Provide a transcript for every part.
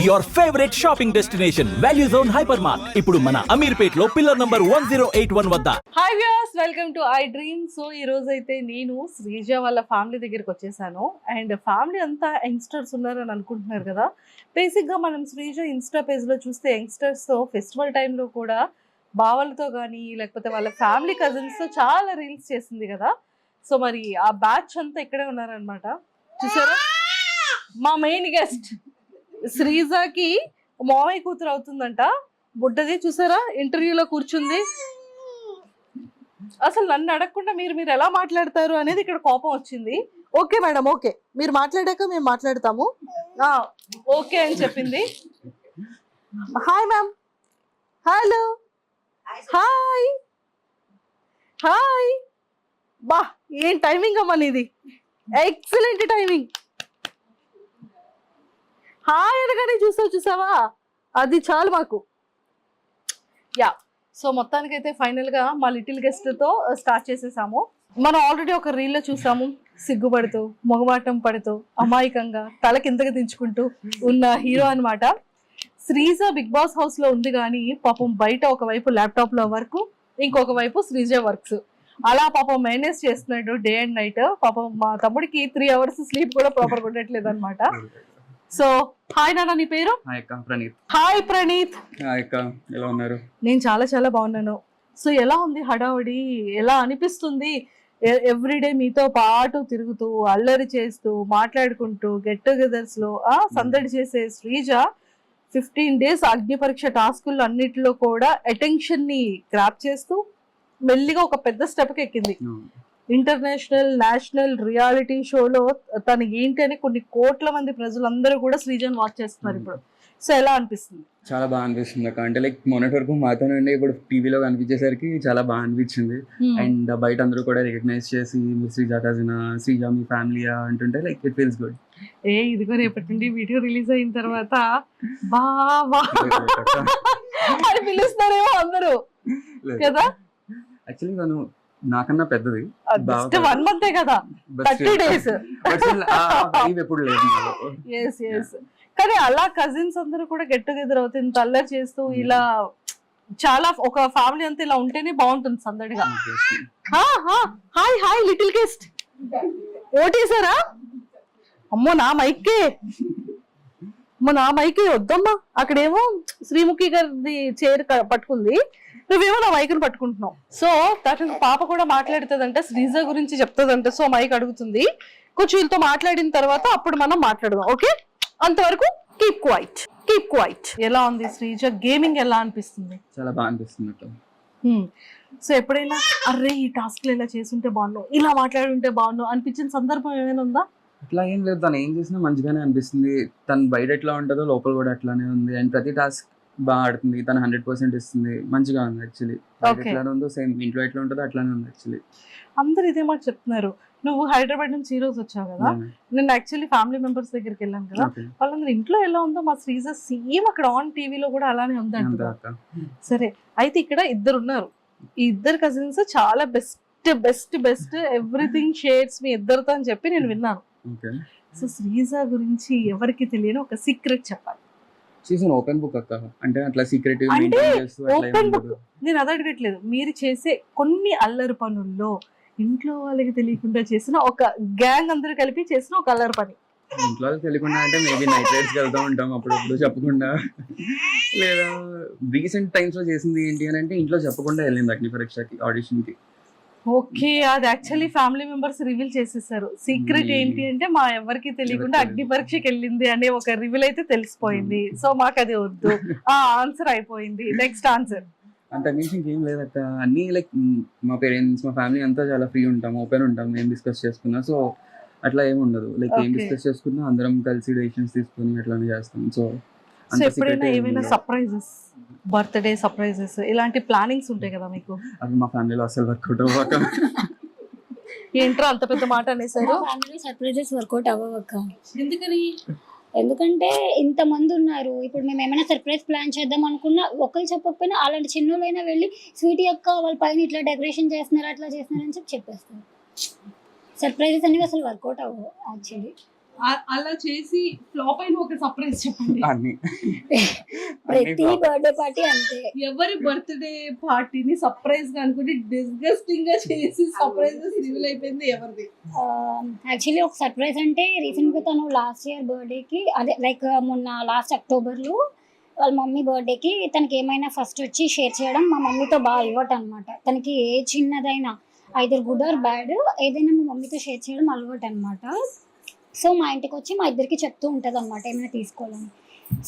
Your favourite shopping destination value zone hyper mart ఇప్పుడు మన అమీర్పేట్ లో పిల్లర్ నంబర్ 1081 వద్ద. Hi viewers, welcome to I dream. So ఈ రోజు అయితే నేను శ్రీజ వాళ్ళ ఫ్యామిలీ దగ్గరికి వచ్చేసాను. అండ్ ఫ్యామిలీ అంతా యంగ్స్టర్స్ ఉన్నారని అనుకుంటున్నారు కదా. బేసిక్గా మనం శ్రీజ ఇన్స్టా పేజ్లో చూస్తే యంగ్స్టర్స్తో ఫెస్టివల్ టైంలో కూడా బావలతో కానీ లేకపోతే వాళ్ళ ఫ్యామిలీ కజిన్స్తో చాలా రీల్స్ చేసింది కదా. సో మరి ఆ బ్యాచ్ అంతా ఇక్కడే ఉన్నారనమాట. చూసారా, మా మెయిన్ గెస్ట్ శ్రీజకి మామయ్య కూతురు అవుతుందంట. బుడ్డది చూసారా, ఇంటర్వ్యూలో కూర్చుంది. అసలు నన్ను అడగకుండా మీరు ఎలా మాట్లాడతారు అనేది ఇక్కడ కోపం వచ్చింది. ఓకే మేడం, ఓకే, మీరు మాట్లాడాక మేము మాట్లాడతాము, ఓకే అని చెప్పింది. Hi ma'am, hello, hi hi. బా, ఏం టైమింగ్ అమ్మా నీది, ఎక్సలెంట్ టైమింగ్. హాయ్ అనగానే చూసావా, అది చాలు మాకు. యా, సో మొత్తానికైతే ఫైనల్గా మా లిటిల్ గెస్ట్తో స్టార్ట్ చేసేసాము. మనం ఆల్రెడీ ఒక రీల్లో చూసాము, సిగ్గుపడుతూ మొగమాటం పడుతూ అమాయకంగా తల కిందకి దించుకుంటూ ఉన్న హీరో అనమాట. శ్రీజ బిగ్ బాస్ హౌస్లో ఉంది కానీ పాపం బయట ఒకవైపు ల్యాప్టాప్లో వర్క్, ఇంకొక వైపు శ్రీజ వర్క్స్. అలా పాపం మేనేజ్ చేస్తున్నాడు డే అండ్ నైట్. పాపం మా తమ్ముడికి 3 hours స్లీప్ కూడా ప్రాపర్గా ఉండట్లేదు అనమాట. సో హాయ్ నాన్న, నీ పేరు? ప్రణీత్. హాయ్ ప్రణీత్. ఎలా ఉన్నారు? నేను చాలా బాగున్నాను. సో ఎలా ఉంది హడావుడి, ఎలా అనిపిస్తుంది ఎవ్రీడే మీతో పాటు తిరుగుతూ అల్లరి చేస్తూ మాట్లాడుకుంటూ గెట్ టుగెదర్స్ లో సందడి చేసే శ్రీజ 15 days అగ్ని పరీక్ష టాస్కుల్లో అన్నిటిలో కూడా అటెన్షన్ ని గ్రాప్ చేస్తూ మెల్లిగా ఒక పెద్ద స్టెప్కి ఎక్కింది. ఇంటర్నేషనల్ నేషనల్ రియాలిటీ షోలో తను ఏంటి అని కొన్ని కోట్ల మంది ప్రజలందరూ కూడా శ్రీజన్ వాచ్ చేస్తున్నారు ఇప్పుడు. సో ఎలా అనిపిస్తుంది? చాలా బాగా అనిపిస్తుంది అక్క. అంటే లైక్ మొన్నటి వరకు మాతో నుండి ఇప్పుడు టీవీలో కనిపించేసరికి చాలా బాగా అనిపించింది. అండ్ బయట అందరూ కూడా రికగ్నైజ్ చేసి మీరు శ్రీజ కజినా, శ్రీజ మీ ఫ్యామిలీ అంటుంటే లైక్ ఇట్ ఫీల్స్ గుడ్. ఇదిగో రేపటి నుండి వీడియో రిలీజ్ అయిన తర్వాత బావా అని పిలుస్తారేమో అందరూ కదా. యాక్చువల్లీ నేను నాకన్నా పెద్దది, 1 month కదా, 30 days ఎప్పుడు లేదు. కానీ అలా కజిన్స్ అందరూ కూడా గెట్ టుగెదర్ అవుతుంది, తల్లరి చేస్తూ ఇలా చాలా ఒక ఫ్యామిలీ అంతా ఇలా ఉంటేనే బాగుంటుంది సందడిగా. హాయ్ హాయ్ లిటిల్ గెస్ట్, ఓటేసారా? అమ్మో నా మైకే వద్దమ్మా. అక్కడేమో శ్రీముఖి గారి చైర్ పట్టుకుంది, నువ్వేమో నా మైక్ని పట్టుకుంటున్నావు. సో తనకు పాప కూడా మాట్లాడుతుందంట, శ్రీజ గురించి చెప్తుందంట. సో మైక్ అడుగుతుంది, కొంచెం వీళ్ళతో మాట్లాడిన తర్వాత అప్పుడు మనం మాట్లాడదాం, ఓకే? అంతవరకు కీప్ క్వైట్. ఎలా ఉంది శ్రీజ గేమింగ్, ఎలా అనిపిస్తుంది? చాలా బాగా అనిపిస్తుంది. సో ఎప్పుడైనా అర్రే ఈ టాస్క్లు ఇలా చేస్తుంటే బాగున్నావు, ఇలా మాట్లాడుంటే బాగున్నావు అనిపించిన సందర్భం ఏమైనా ఉందా? అట్లా ఏం లేదు, తను ఏం చేసినా మంచిగానే అనిపిస్తుంది. తను బయట ఎట్లా ఉంటుందో లోపల కూడా అట్లానే ఉంది. అండ్ ప్రతి టాస్క్ బాగా ఆడుతుంది, తను 100% ఇస్తుంది, మంచిగా ఉంది. యాక్చువల్లీ ఎట్లా ఉందో సేమ్ ఇంట్లో ఎట్లా ఉంటుందో అట్లానే ఉంది. యాక్చువల్లీ అందరు ఇదే మాట చెప్తున్నారు. నువ్వు హైదరాబాద్ నుంచి ఈ రోజు వచ్చావు కదా, నేను యాక్చువల్లీ ఫ్యామిలీ మెంబర్స్ దగ్గరికి వెళ్ళాను కదా, వాళ్ళందరూ ఇంట్లో ఎలా ఉందో మా శ్రీజ సేమ్ అక్కడ ఆన్ టీవీలో కూడా అలానే ఉంది అంటారు. సరే, అయితే ఇక్కడ 2 ఉన్నారు. ఈ 2 కజిన్స్ చాలా బెస్ట్ ఎవ్రీథింగ్ షేర్స్ మీ ఇద్దరితో అని చెప్పి నేను విన్నాను. సో శ్రీజ గురించి ఎవరికి తెలియని ఒక సీక్రెట్ చెప్పాలి. ఓపెన్ బుక్ అక్క, అంటే అట్లా సీక్రెట్ ఓపెన్ బుక్. నేను అది అడగట్లేదు, మీరు చేసే కొన్ని అల్లరి పనుల్లో ఇంట్లో వాళ్ళకి తెలియకుండా చేసిన ఒక గ్యాంగ్ అందరూ కలిపి చేసిన ఒక అల్లరి పని. ఇంట్లో తెలియకుండా అంటే మేబీ నైట్ రైడ్స్కి వెళ్తూ ఉంటాం అప్పుడప్పుడు చెప్పకుండా, లేదా రీసెంట్ టైమ్స్ లో చేసింది ఏంటి అని అంటే ఇంట్లో చెప్పకుండా వెళ్ళింది అగ్ని పరీక్షకి ఆడిషన్ కి. ఓకే, అది యాక్చువల్లీ ఫ్యామిలీ మెంబర్స్ రివీల్ చేసేసారు. సీక్రెట్ ఏంటి అంటే మా ఎవరికి తెలియకుండా అగ్ని పరీక్షకి వెళ్ళింది అనే ఒక రివీల్ అయితే తెలిసిపోయింది. సో మాకు అది వద్దు, ఆన్సర్ అయిపోయింది. నెక్స్ట్ ఆన్సర్ అంత మించి ఇంకేం లేదక్క. అన్ని లైక్ మా పేరెంట్స్, మా ఫ్యామిలీ అంతా చాలా ఫ్రీ ఉంటాం, ఓపెన్ ఉంటాం, ఏం డిస్కస్ చేసుకున్నా. సో అట్లా ఏమి ఉండదు, లైక్ ఏం డిస్కస్ చేసుకున్నా అందరం కలిసి డెసిషన్స్ తీసుకుని అట్లానే చేస్తాం. సో ఎప్పుడైనా ఏమైనా సర్ప్రైజెస్, బర్త్డే సర్ప్రైజెస్ ఇలాంటి ప్లానింగ్స్ ఉంటాయి కదా మీకు? అది మా ఫ్యామిలీలో అసలు వర్కౌట్ అవ్వక. ఏంట్రా అంత పెద్ద మాట అనేసారు? సర్ప్రైజెస్ వర్కౌట్ అవ్వక. ఎందుకని? ఎందుకంటే ఇంతమంది ఉన్నారు. ఇప్పుడు మేము ఏమైనా సర్ప్రైజ్ ప్లాన్ చేద్దాం అనుకున్నా ఒకరు చెప్పకపోయినా అలాంటి చిన్నోళ్ళైనా వెళ్ళి స్వీటీ అక్క వాళ్ళ పైన ఇట్లా డెకరేషన్ చేస్తున్నారు, అట్లా చేస్తున్నారు అని చెప్పేస్తారు. సర్ప్రైజెస్ అనేవి అసలు వర్కౌట్ అవ్వవు యాక్చువల్లీ. అలా చేసి ఫ్లాప్ అయిన ఒక సర్ప్రైజ్ చెప్పండి. అన్ని ప్రతి బర్త్డే పార్టీ అంతే. ఎవరి బర్త్డే పార్టీని సర్ప్రైజ్ గా అనుకుంటే డిస్గస్టింగ్ గా చేసి సర్ప్రైజెస్ రివీల్ అయిపోయింది ఎవరిది? యాక్చువల్లీ ఒక సర్ప్రైజ్ అంటే రీసెంట్ గా తను లాస్ట్ ఇయర్ బర్త్డేకి అదే లైక్ మొన్న లాస్ట్ అక్టోబర్లో వాళ్ళ మమ్మీ బర్త్డేకి తనకి ఏమైనా ఫస్ట్ వచ్చి షేర్ చేయడం మా మమ్మీతో బాగా అలవాటు అనమాట. తనకి ఏ చిన్నదైనా ఐదర్ గుడ్ ఆర్ బ్యాడ్ ఏదైనా మా మమ్మీతో షేర్ చేయడం అలవాటు అనమాట. సో మా ఇంటికి వచ్చి మా ఇద్దరికి చెప్తూ ఉంటుంది అనమాట ఏమైనా తీసుకోవాలని.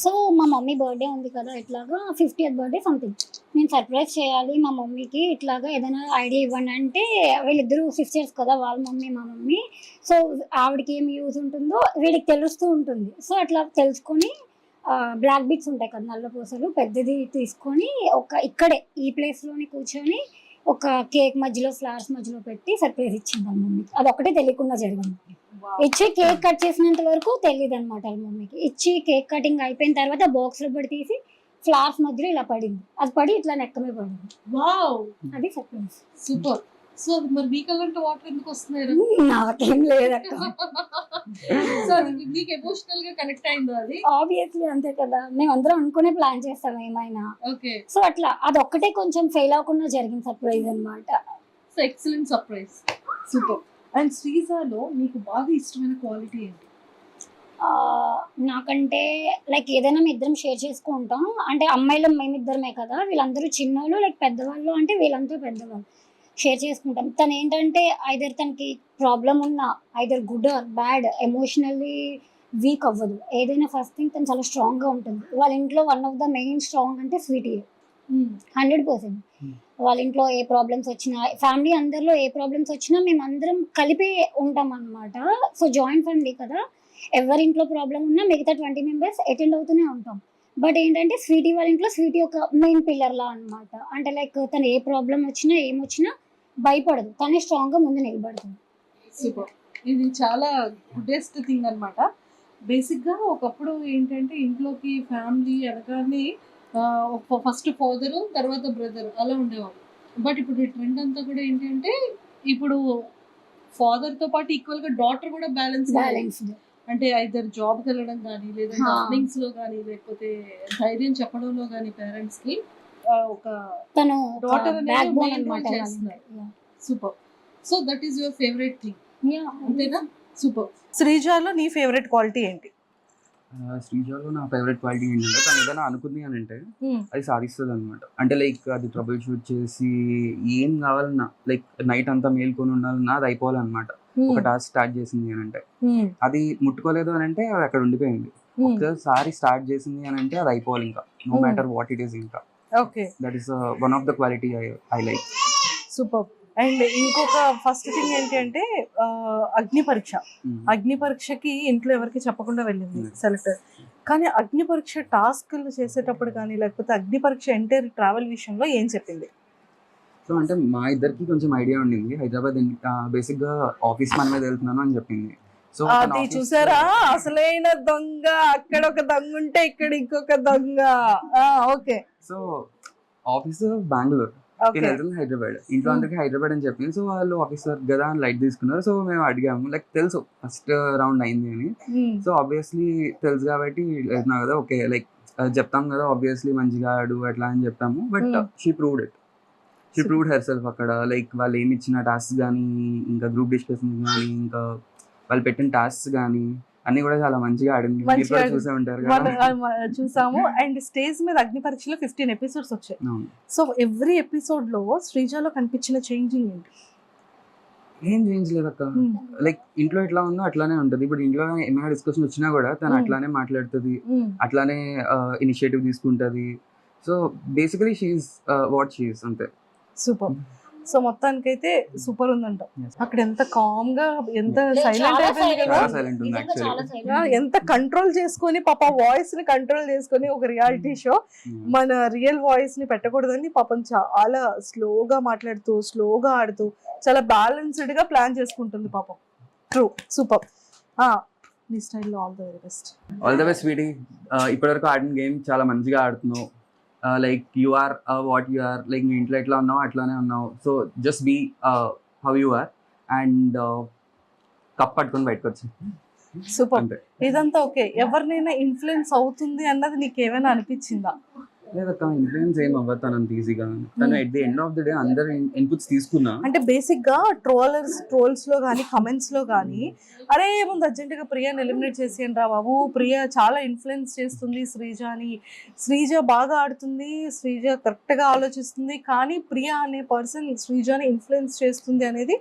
సో మా మమ్మీ బర్త్డే ఉంది కదా, ఇట్లాగా 50th బర్త్డే సంథింగ్ నేను సర్ప్రైజ్ చేయాలి మా మమ్మీకి, ఇట్లాగా ఏదైనా ఐడియా ఇవ్వండి అంటే వీళ్ళిద్దరూ సిస్టర్స్ కదా, వాళ్ళ మమ్మీ మా మమ్మీ. సో ఆవిడకి ఏమి యూజ్ ఉంటుందో వీడికి తెలుస్తూ ఉంటుంది. సో అట్లా తెలుసుకొని బ్లాక్ బీట్స్ ఉంటాయి కదా, నల్ల పూసలు పెద్దది తీసుకొని ఇక్కడే ఈ ప్లేస్లోని కూర్చొని ఒక కేక్ మధ్యలో ఫ్లవర్స్ మధ్యలో పెట్టి సర్ప్రైజ్ ఇచ్చింది వాళ్ళ మమ్మీకి. అది ఒకటే తెలియకుండా జరిగింది. ఇచ్చి కేక్ కట్ చేసినంత వరకు తెలియదు అనమాట వాళ్ళ మమ్మీకి. ఇచ్చి కేక్ కటింగ్ అయిపోయిన తర్వాత బాక్స్ లో పడి తీసి ఫ్లవర్స్ మధ్యలో ఇలా పడింది. అది పడి ఇట్లా నెక్కమే పడింది. వావ్, అది సర్ప్రైజ్. సూపర్. సో మరి మీ కలర్ వాటర్ ఎందుకు వస్తున్నాయి? నాకేం లేదక్క. సో అది మీకు ఎమోషనల్ గా కనెక్ట్ అయిందో? అది ఆబ్వియస్లీ అంతే కదా, మేము అందరం అనుకునే ప్లాన్ చేస్తాం ఏమైనా. ఓకే. సో అట్లా అది ఒక్కటే కొంచెం ఫెయిల్ అవ్వకుండా జరిగిన సర్ప్రైజ్ అనమాట. So excellent surprise. Super. And శ్రీజాలో మీకు బాగా ఇష్టమైన క్వాలిటీ ఏంటి? నాకంటే లైక్ ఏదైనా మేము ఇద్దరం షేర్ చేసుకుంటాం. అంటే అమ్మాయిలు మేమిద్దరమే కదా, వీళ్ళందరూ చిన్నోళ్ళు లైక్ పెద్దవాళ్ళు, అంటే వీళ్ళంతా పెద్దవాళ్ళు షేర్ చేసుకుంటాం. తను ఏంటంటే ఐదర్ తనకి ప్రాబ్లం ఉన్నా either good or bad emotionally weak అవ్వదు. ఏదైనా ఫస్ట్ థింగ్ తను చాలా స్ట్రాంగ్గా ఉంటుంది. వాళ్ళ ఇంట్లో one of the main strong అంటే స్వీటీ 100%. వాళ్ళ ఇంట్లో ఏ ప్రాబ్లమ్స్ వచ్చినా, ఫ్యామిలీ అందరిలో ఏ ప్రాబ్లమ్స్ వచ్చినా మేము అందరం కలిపి ఉంటాం అనమాట. సో జాయింట్ ఫ్యామిలీ కదా, ఎవరింట్లో ప్రాబ్లం ఉన్నా మిగతా 20 మెంబర్స్ అటెండ్ అవుతూనే ఉంటాం. బట్ ఏంటంటే స్వీటీ వాళ్ళ ఇంట్లో స్వీటీ ఒక మెయిన్ పిల్లర్లా అనమాట. అంటే లైక్ తను ఏ ప్రాబ్లం వచ్చినా ఏమొచ్చినా భయపడదు, తనే స్ట్రాంగ్గా ముందు నిలబడుతుంది. సూపర్. ఇది చాలా గుడ్డెస్ట్ థింగ్ అనమాట. బేసిక్గా ఒకప్పుడు ఏంటంటే ఇంట్లోకి ఫ్యామిలీ అనగానే ఫస్ట్ ఫాదరు తర్వాత బ్రదర్ అలా ఉండేవాళ్ళు. బట్ ఇప్పుడు ఈ ట్రెండ్ అంతా కూడా ఏంటంటే ఇప్పుడు ఫాదర్తో పాటు ఈక్వల్గా డాటర్ కూడా బ్యాలెన్స్. అంటే ఐదర్ జాబ్కి వెళ్ళడం కానీ, లేదా ఎర్నింగ్స్లో కానీ, లేకపోతే ధైర్యం చెప్పడంలో కానీ పేరెంట్స్కి ఒక తను డాటర్ బ్యాక్ బోన్ అనేది అన్నమాట. చేస్తున్నారు. Super. So that is your favourite thing, అంతేనా? సూపర్. శ్రీజాలో నీ ఫేవరెట్ క్వాలిటీ ఏంటి? శ్రీజాలో నా ఫేవరెట్ క్వాలిటీ ఏంటంటే తను ఏదైనా అనుకుంది అని అంటే అది సాధిస్తుంది అనమాట. అంటే లైక్ అది ట్రబుల్ షూట్ చేసి ఏం కావాలన్నా లైక్ నైట్ అంతా మేల్కొని ఉండాలన్నా అది అయిపోవాలన్నమాట. ఒక టాస్క్ స్టార్ట్ చేసింది అని అంటే అది ముట్టుకోలేదు అని అంటే అది అక్కడ ఉండిపోయింది. ఒకసారి స్టార్ట్ చేసింది అని అంటే అది అయిపోవాలి ఇంకా, no matter what it is. ఇంకా okay, that is one of the quality I like. Super. And ఇంకొక ఫస్ట్ థింగ్ ఏంటి అంటే అగ్ని పరీక్ష. అగ్ని పరీక్షకి ఇంట్లో ఎవరికి చెప్పకుండా వెళ్ళింది సెలెక్టర్. కానీ అగ్ని పరీక్ష టాస్క్లు చేసేటప్పుడు కానీ, లేకపోతే అగ్ని పరీక్ష ఎంటైర్ ట్రావెల్ విషయంలో ఏం చెప్పింది? సో అంటే మా ఇద్దరికి కొంచెం ఐడియా ఉండింది. హైదరాబాద్ బేసిక్ గా ఆఫీస్ మన మీద వెళ్తున్నాను అని చెప్పింది. సో అది చూసారా, అసలైన దొంగ. అక్కడ ఒక దొంగ ఉంటే ఇక్కడ ఇంకొక దొంగ. ఓకే. సో ఆఫీస్ బెంగళూరు, నేను వెళ్తుంది హైదరాబాద్. ఇంట్లో అందరికి హైదరాబాద్ అని చెప్పింది. సో వాళ్ళు ఆఫీసర్ కదా అని లైట్ తీసుకున్నారు. సో మేము అడిగాము, లైక్ తెలుసు ఫస్ట్ రౌండ్ అయింది అని. సో ఆబ్వియస్లీ తెలుసు కాబట్టి వెళ్తున్నావు కదా, ఓకే లైక్ చెప్తాం కదా ఆబ్వియస్లీ మంచిగా ఆడు అట్లా అని చెప్తాము. But she proved it. She proved herself అక్కడ. లైక్ వాళ్ళు ఏమి ఇచ్చిన టాస్క్ కానీ, ఇంకా గ్రూప్ డిస్కషన్ కానీ, ఇంకా వాళ్ళు పెట్టిన టాస్క్ కానీ అన్ని కూడా చాలా మంచిగా ఆడింది. మీరు కూడా చూసే ఉంటారు కదా. చూసాము. అండ్ స్టేజ్ మీద అగ్ని పరీక్షలో 15 ఎపిసోడ్స్ వచ్చాయి. సో ఎవ్రీ ఎపిసోడ్ లో శ్రీజాలో కనిపించిన చేంజింగ్ ఏంటి? ఏం చేంజ్ లేదు అక్క. లైక్ ఇంట్లో ఎట్లా ఉందో అట్లానే ఉంటది. ఇప్పుడు ఇంట్లో ఏమైనా డిస్కషన్ వచ్చినా కూడా తను అట్లానే మాట్లాడుతుంది, అట్లానే ఇనిషియేటివ్ తీసుకుంటది. So basically she's what she's, అంతే. సూపర్. సో మొత్తానికైతే సూపర్ ఉందంట. అక్కడ ఎంత కామ్ గా, ఎంత సైలెంట్ అయిపోయింది కదా. ఎంత కంట్రోల్ చేసుకొని పాప వాయిస్ ని కంట్రోల్ చేసుకొని, ఒక రియాలిటీ షో మన రియల్ వాయిస్ ని పెట్టకూడదని పాపం చాలా స్లోగా మాట్లాడుతూ, స్లోగా ఆడుతూ, చాలా బ్యాలెన్స్డ్ గా ప్లాన్ చేసుకుంటుంది పాపం. ట్రూ. సూపర్. నీ స్టైల్లో all the very best. All the best sweetie. ఇప్పటివరకు ఆడిన గేమ్ చాలా మంచిగా ఆడుతున్నావు. Like you are what you are. Like మీ ఇంట్లో ఎట్లా ఉన్నావు అట్లానే ఉన్నావు. So just be how you are and cup పట్టుకొని బయటకు వచ్చి. సూపర్. అంతే. ఇదంతా ఓకే. ఎవరినైనా ఇన్ఫ్లుయెన్స్ అవుతుంది అన్నది నీకు ఏమైనా అనిపించిందా? లేదక్క, ఇన్ఫ్లుయెన్స్ ఏం అవ్వతాను అంత ఈజీగా. తను at the end of the day అందరు ఇన్పుట్స్ తీసుకున్నా. అంటే బేసిక్ గా ట్రోల్స్ లో కానీ కమెంట్స్ లో కానీ అరే ఏముంది అర్జెంట్ గా ప్రియాని ఎలిమినేట్ చేసేయండి రా బాబు, ప్రియా చాలా ఇన్ఫ్లుయెన్స్ చేస్తుంది శ్రీజాని, శ్రీజ బాగా ఆడుతుంది, శ్రీజ కరెక్ట్ గా ఆలోచిస్తుంది, కానీ ప్రియా అనే పర్సన్ శ్రీజాని ఇన్ఫ్లుయెన్స్ చేస్తుంది అనేది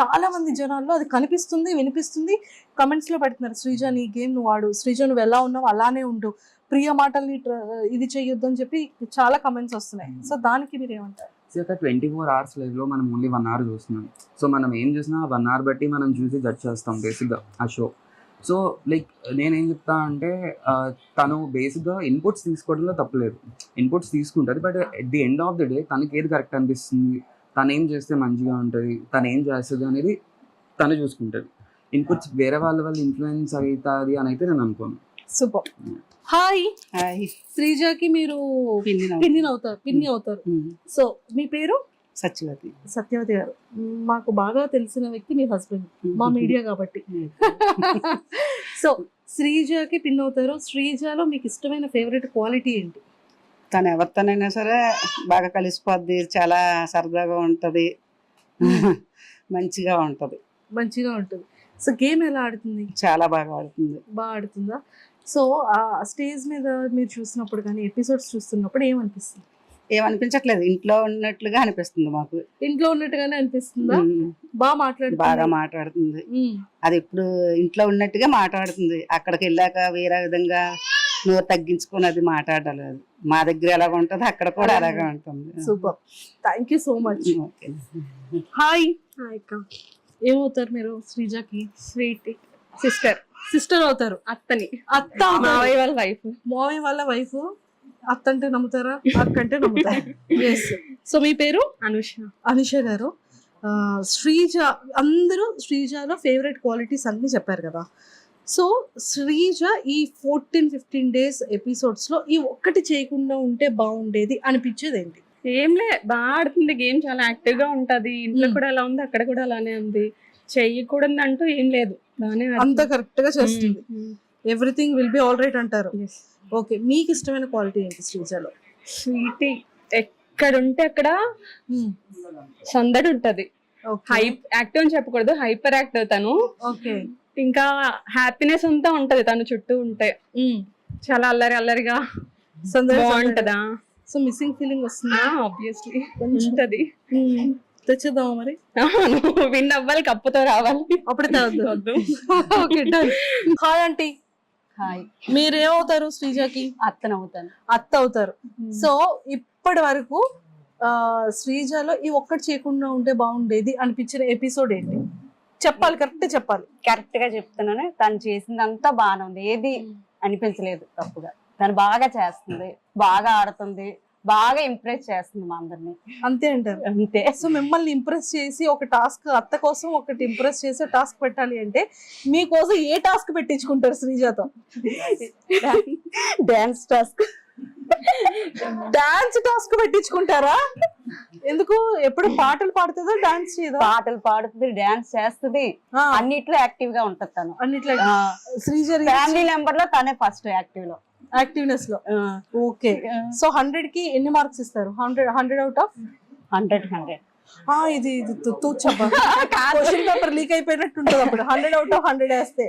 చాలా మంది జనాల్లో అది కనిపిస్తుంది, వినిపిస్తుంది. కమెంట్స్ లో పెడుతున్నారు శ్రీజాని గేమ్ నువ్వు ఆడు, శ్రీజ నువ్వు ఎలా ఉన్నావు అలానే ఉండు, ప్రియ మాటల్ని ఇది చెయ్యొద్దు అని చెప్పి చాలా కమెంట్స్ వస్తున్నాయి. సో దానికి మీరు ఏమంటారు? 24 hours లైవ్ లో మనం ఓన్లీ 1 hour చూస్తున్నాం. సో మనం ఏం చూసినా 1 hour బట్టి మనం చూసి జడ్జ్ చేస్తాం బేసిక్గా ఆ షో. సో లైక్ నేనేం చెప్తా అంటే తను బేసిక్గా ఇన్పుట్స్ తీసుకోవడంలో తప్పలేదు, ఇన్పుట్స్ తీసుకుంటుంది. But at the end of the day తనకి ఏది కరెక్ట్ అనిపిస్తుంది, తను ఏం చేస్తే మంచిగా ఉంటుంది, తను ఏం చేస్తుంది అనేది తను చూసుకుంటుంది. ఇన్పుట్స్ వేరే వాళ్ళ ఇన్ఫ్లుయెన్స్ అవుతుంది అని అయితే నేను అనుకోను. సూపర్. హాయ్. హాయ్. శ్రీజాకి మీరు పిన్ని అవుతారు. సో మీ పేరు? సత్యవతి. సత్యవతి గారు మాకు బాగా తెలిసిన వ్యక్తి మీ హస్బెండ్, మా మీడియా కాబట్టి. సో శ్రీజాకి పిన్ అవుతారు. శ్రీజాలో మీకు ఇష్టమైన ఫేవరెట్ క్వాలిటీ ఏంటి? తను ఎవరితోనైనా సరే బాగా కలిసిపోద్ది, చాలా సరదాగా ఉంటుంది, మంచిగా ఉంటుంది. మంచిగా ఉంటుంది. సో గేమ్ ఎలా ఆడుతుంది? చాలా బాగా ఆడుతుంది. బాగా ఆడుతుందా? సో ఆ స్టేజ్ మీద మీరు చూసినప్పుడు కానీ ఎపిసోడ్స్ చూస్తున్నప్పుడు ఏమనిపిస్తుంది? ఏమనిపించట్లేదు, ఇంట్లో ఉన్నట్లుగా అనిపిస్తుంది మాకు. ఇంట్లో ఉన్నట్టుగానే అనిపిస్తుందా? బాగా మాట్లాడుతుంది. బాగా మాట్లాడుతుంది. అది ఇప్పుడు ఇంట్లో ఉన్నట్టుగా మాట్లాడుతుంది. అక్కడికి వెళ్ళాక వేరే విధంగా నోరు తగ్గించుకొని అది మాట్లాడలేదు. మా దగ్గర ఎలాగ ఉంటుంది అక్కడ కూడా అలాగే ఉంటుంది. Super. Thank you so much. Okay. Hi. Hi అక్క. ఏమవుతారు మీరు శ్రీజాకి? స్వీట్ సిస్టర్ అవుతారు. అత్త మావయ్య వాళ్ళ వైఫ్. మావయ్య వాళ్ళ వైఫ్. అత్త అంటే నమ్ముతారా? అక్క అంటే నమ్ముతారా? ఎస్. సో మీ పేరు? అనుష గారు. శ్రీజ, అందరూ శ్రీజాలో ఫేవరెట్ క్వాలిటీస్ అన్ని చెప్పారు కదా. సో శ్రీజ ఈ 14-15 days ఎపిసోడ్స్ లో ఈ ఒక్కటి చేయకుండా ఉంటే బాగుండేది అనిపించేది ఏంటి? ఏంలే, బాగా ఆడుతుంది గేమ్, చాలా యాక్టివ్ గా ఉంటది. ఇంట్లో కూడా అలా ఉంది, అక్కడ కూడా అలానే ఉంది. చెయ్యకూడదు అంటూ ఏం లేదు, బాగానే అంత కరెక్ట్ గా చేస్తుంది. Everything will be all right అంటారు. ఓకే. మీకు ఇష్టమైన క్వాలిటీ ఏంటి శ్రీజాలో? స్వీటీ, ఎక్కడుంటే అక్కడ సందడి ఉంటది. యాక్టివ్ అని చెప్పకూడదు, హైపర్ యాక్టివ్ తను. ఓకే. ఇంకా హ్యాపీనెస్ అంతా ఉంటది తను చుట్టూ ఉంటే. చాలా అల్లరిగా బాగుంటదా. సో మిస్సింగ్ ఫీలింగ్ వస్తుందా? ఆబ్వియస్లీ ఉంటది. తెచ్చేద్దామా మరి? విన్ అవ్వాలి, కప్పుతో రావాలి. అప్పుడే తేవద్దు. Okay done. Hi aunty. Hi. మీరేమవుతారు శ్రీజాకి? అత్తనవుతాను. అత్త అవుతారు. సో ఇప్పటి వరకు శ్రీజాలో ఈ ఒక్కటి చేయకుండా ఉంటే బాగుండేది అనిపించిన ఎపిసోడ్ ఏంటి? చెప్పాలి, కరెక్ట్ చెప్పాలి. కరెక్ట్ గా చెప్తున్నాను, తను చేసిందంతా బాగానే ఉంది, ఏది అనిపించలేదు తప్పుగా. తను బాగా చేస్తుంది, బాగా ఆడుతుంది, బాగా ఇంప్రెస్ చేస్తుంది మా అందరినీ. అంతే అంటారు? అంతే. సో మిమ్మల్ని ఇంప్రెస్ చేసి ఒక టాస్క్, అత్త కోసం ఒకటి ఇంప్రెస్ చేసి టాస్క్ పెట్టాలి అంటే మీకోసం ఏ టాస్క్ పెట్టించుకుంటారు శ్రీజాతో? Dance task. డాన్స్ టాస్క్ పెట్టించుకుంటారా? ఎందుకు? ఎప్పుడు పాటలు పాడుతుందో డాన్స్ చేయదా? పాటలు పాడుతుంది, డాన్స్ చేస్తుంది, అన్నిట్లో యాక్టివ్ గా ఉంటది తను. అన్నిట్లో శ్రీజ ఫ్యామిలీ మెంబర్ లో తనే ఫస్ట్ యాక్టివ్ లో, యాక్టివ్నెస్ లో. ఓకే. సో 100 కి ఎన్ని మార్క్స్ ఇస్తారు? 100 అవుట్ ఆఫ్ 100. ఇది క్వశ్చన్ పేపర్ లీక్ అయిపోయినట్టు ఉంటుంది అప్పుడు. 100 అవుట్ ఆఫ్ 100 వేస్తే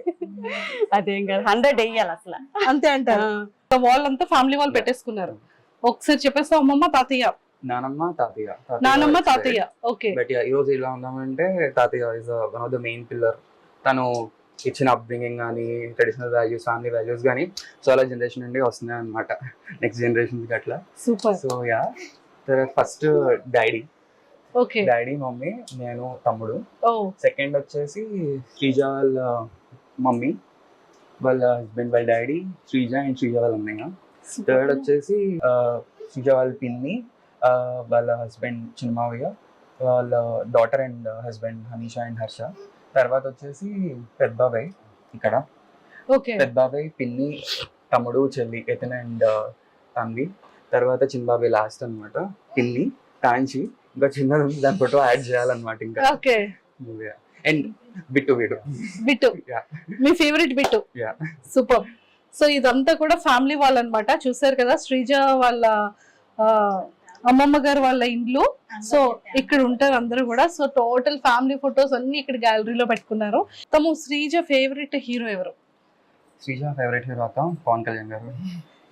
అదేం కాదు, 100 వేయాలి అసలు. అంతే అంటారు. వాళ్ళంతా ఫ్యామిలీ వాళ్ళు పెట్టేసుకున్నారు. ఒకసారి చెప్పేస్తా. అమ్మమ్మ, తాతయ్య. నానమ్మ, తాతయ్య. నానమ్మ, తాతయ్య. ఓకే. బట్ ఈ రోజు ఇలా ఉందామంటే తాతయ్య is one of the main pillar. తను ఇచ్చిన అప్బ్రింగింగ్ కానీ, ట్రెడిషనల్ వాల్యూస్, ఫ్యామిలీ వాల్యూస్ కానీ చాలా జనరేషన్ నుండి వస్తున్నాయి అనమాట, నెక్స్ట్ జనరేషన్ అట్లా. సూపర్. సో యా, తర్వాత first daddy, okay, daddy, mummy, నేను, తమ్ముడు. సెకండ్ వచ్చేసి శ్రీజ వాళ్ళ మమ్మీ, వాళ్ళ హస్బెండ్, వాళ్ళ డాడీ, శ్రీజ అండ్ శ్రీజ వాళ్ళ అన్నయ్య. థర్డ్ వచ్చేసి శ్రీజ వాళ్ళ పిన్ని, వాళ్ళ హస్బెండ్ చిన్నమావయ్య, వాళ్ళ daughter and husband Hanisha and Harsha. తర్వాత వచ్చేసి పెద్ద బాబాయ్ ఇక్కడ, పెద్ద బాబాయ్, పిన్ని, తమ్ముడు, చెల్లి ఎతన్ అండ్ తన్వి. తర్వాత చిన్న బాబాయ్ లాస్ట్ అనమాట, పిన్ని, తాంచి. ఇంకా చిన్నది దాని ఫోటో యాడ్ చేయాలన్నమాట ఇంకా. అండ్ బిట్టు వీడు. బిట్టు Yeah. మీ favourite Bittu. Yeah. Super. So ఇదంతా కూడా ఫ్యామిలీ వాళ్ళు అనమాట. చూసారు కదా శ్రీజ వాళ్ళ అమ్మమ్మ గారు వాళ్ళ ఇండ్లు. సో ఇక్కడ ఉంటారు అందరూ కూడా. సో టోటల్ ఫ్యామిలీ ఫొటోస్ అన్ని ఇక్కడ గ్యాలరీలో పెట్టుకున్నారు. తము శ్రీజ ఫేవరెట్ హీరో ఎవరు? శ్రీజ ఫేవరెట్ హీరో అక్క పవన్ కళ్యాణ్ గారు.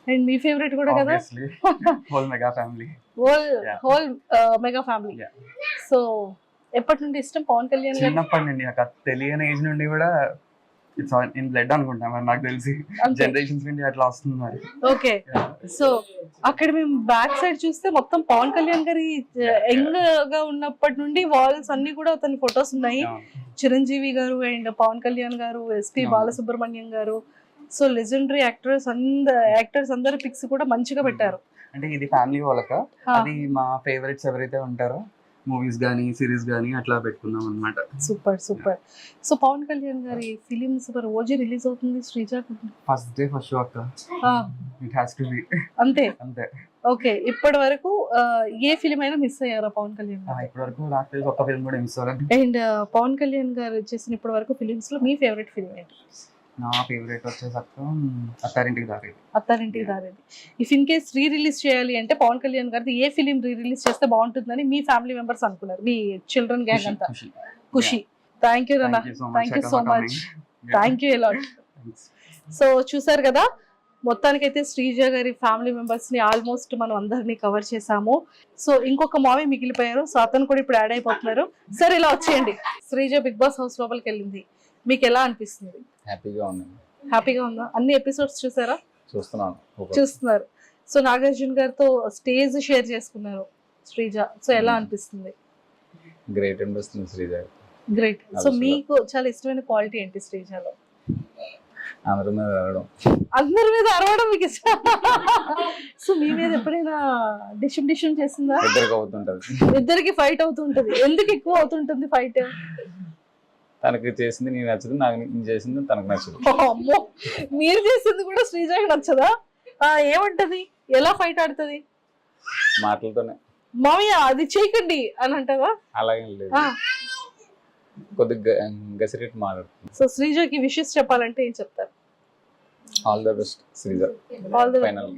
అండ్ మీ ఫేవరెట్ కూడా కదా? Obviously. Whole mega family. Whole mega family. Yeah. So ఎప్పటి నుండి ఇష్టం పవన్ కళ్యాణ్ గారు? చిన్నప్పటి నుండి అక్క, తెలియని ఏజ్ నుండి కూడా ఇట్స్ ఇన్ బ్లడ్ అనుకుంటా మరి నాకు తెలిసి. అంతే. జనరేషన్స్ నుండి అట్లా వస్తుంది మరి. ఓకే. సో అక్కడ మేము బ్యాక్ సైడ్ చూస్తే మొత్తం పవన్ కళ్యాణ్ గారి యంగ్ గా ఉన్నప్పటి నుండి వాల్స్ అన్ని కూడా అతని ఫొటోస్ ఉన్నాయి. చిరంజీవి గారు అండ్ పవన్ కళ్యాణ్ గారు, ఎస్పి Yeah. బాలసుబ్రహ్మణ్యం గారు. సో లెజెండరీ యాక్టర్స్ అందరి పిక్స్ కూడా మంచిగా పెట్టారు. అంటే ఇది ఫ్యామిలీ వాళ్ళక, అది మా ఫేవరెట్స్ ఎవరైతే ఉంటారో మూవీస్ గానీ సిరీస్ గానీ అట్లా పెట్టుకున్నాం అన్నమాట. Super super. So Pawan Kalyan గారి ఫిలిమ్స్ మరి ఓజీ రిలీజ్ అవుతుంది Sreeja. First day first show అక్క. It has to be. అంతే అంతే. ఓకే. ఇప్పటి వరకు ఏ ఫిలిం అయినా మిస్ అయ్యారా పవన్ కళ్యాణ్ గారు? ఇప్పటి వరకు నాకు తెలిసి ఒక్క ఫిల్మ్ కూడా మిస్ అవ్వలేదు. అండ్ పవన్ కళ్యాణ్ గారు చేసిన ఇప్పటి వరకు ఫిలిమ్స్ లో మీ ఫేవరెట్ ఫిలిం ఏంటి? నా ఫేవరెట్ వచ్చేసరికి Attarintiki Daredi. Attarintiki Daredi. If in case re release చేయాలి అంటే పవన్ కళ్యాణ్ గారిది ఏ ఫిలిం రీ రిలీజ్ చేస్తే బాగుంటుందని మీ ఫ్యామిలీ మెంబర్స్ అనుకున్నారు, మీ చిల్డ్రన్ గ్యాంగ్ అంతా? ఖుషి. థ్యాంక్ యూ నాన్న. Thank you so much. Thank you a lot. So చూసారు కదా, మొత్తానికైతే శ్రీజ గారి ఫ్యామిలీ మెంబర్స్ ని ఆల్మోస్ట్ మనం అందరినీ కవర్ చేసాము. సో ఇంకొక మావి మిగిలిపోయారు. సో అతను కూడా ఇప్పుడు యాడ్ అయిపోతున్నారు. సరే ఇలా వచ్చేయండి. శ్రీజ బిగ్ బాస్ హౌస్ లోపలికి వెళ్ళింది, మీకు ఎలా అనిపిస్తుంది? హ్యాపీగా ఉంది. హ్యాపీగా ఉందా? అన్ని ఎపిసోడ్స్ చూసారా? చూస్తున్నాను. చూస్తున్నారు. సో నాగార్జున గారితో స్టేజ్ షేర్ చేసుకున్నారు శ్రీజ. సో ఎలా అనిపిస్తుంది? గ్రేట్ అనిపిస్తుంది శ్రీజ. గ్రేట్. సో మీకు చాలా ఇష్టమైన క్వాలిటీ ఏంటి శ్రీజలో? అందరి మీద అడగడం. అందరి మీద అరవడం మీకు ఇష్టం. సో మీ మీద ఎప్పుడైనా డిషన్ చేసిందా? ఇద్దరికి అవుతుంటది. ఇద్దరికి ఫైట్ అవుతుంటది. ఎందుకు ఎక్కువ అవుతుంటుంది ఫైట్? తనకి చేసింది నేను నచ్చదు, నాకు నేను చేసింది తనకు నచ్చదు. అమ్మో, మీరు చేసింది కూడా శ్రీజకి నచ్చదా? ఏమంటది? ఎలా ఫైట్ ఆడుతుంది? మాటలతోనే. మామయ్య అది చేయకండి అని అంటదా? అలాగే లేదు, కొద్దిగా గసిరెట్ మాట్లాడుతుంది. సో శ్రీజకి విషెస్ చెప్పాలంటే ఏం చెప్తారు? All the best Sreeja. All the final.